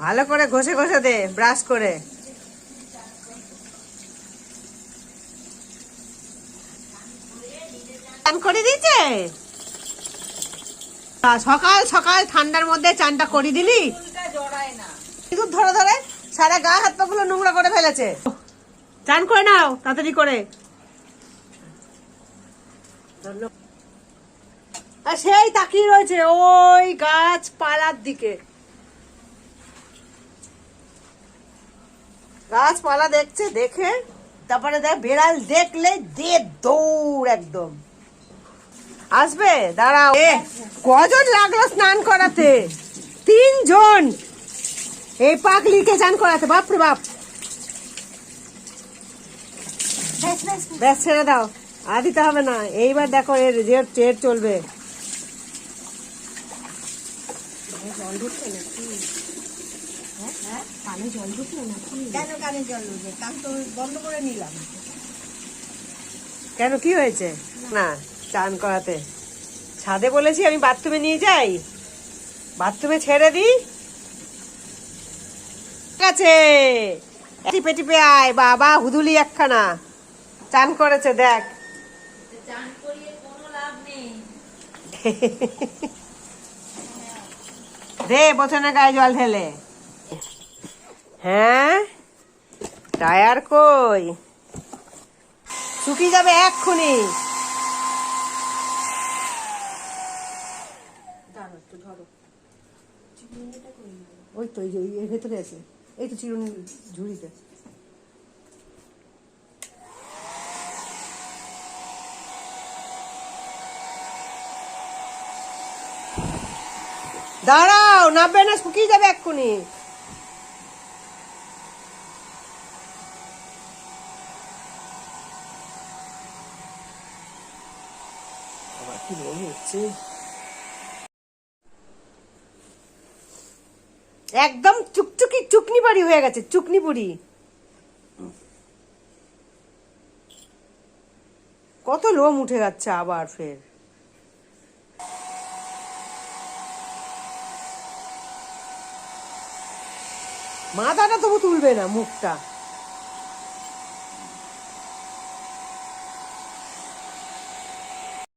ভালো করে ঘষে ঘষে দে, ব্রাশ করে। চান করে দিয়েছে সকাল সকাল, ঠান্ডার মধ্যে চানটা করে দিলি। কিন্তু ধরে ধরে সারা গা হাত পা গুলো নোংরা করে ফেলেছে। চান করে নাও তাড়াতাড়ি করে। আর সেই তাকিয়ে রয়েছে ওই গাছপালার দিকে, গাছপালা দেখছে, দেখে তারপরে দেখ বেড়াল দেখলে দে দৌড় একদম আসবে। দাঁড়াও, কজন লাগলো স্নান করাতে? 3 জন এই পাগলিকে চান করাতে। বাপরে বাপ, ব্যাস ছেড়ে দাও, আর দিতে হবে না। এইবার দেখো এর যে ট্রেড চলবে। জল ঢুকছে নাকি? কানে জল ঢুকলো নাকি? কেন কানে জল ঢুকবে? কান তো বন্ধ করে নিলাম। কেন, কি হয়েছে? না, চান করাতে ছাদে বলেছি আমি বাথরুমে নিয়ে যাই, বাথরুমে ছেড়ে দিই। ঠিক আছে, টিপে টিপে আয়। বাবা হুদুলি একখানা চান করেছে দেখ। চান করিয়ে কোনো লাভ নেই। দে বোতলে গায়ে জল ঢেলে। হ্যাঁ, টায়ার কই? শুকিয়ে যাবে এক্ষুনি। ওই তো এর ভেতরে আছে, এই তো চিরুনি ঝুড়িতে। দাঁড়াও, নামবে না, শুকিয়ে যাবে এক্ষুনি। কি মনে হচ্ছে একদম চুকচুকি চুকনি বাড়ি হয়ে গেছে, চুকনি বুড়ি। কত লোম উঠে যাচ্ছে আবার ফের। মাথাটা তবু তুলবে না, মুখটা।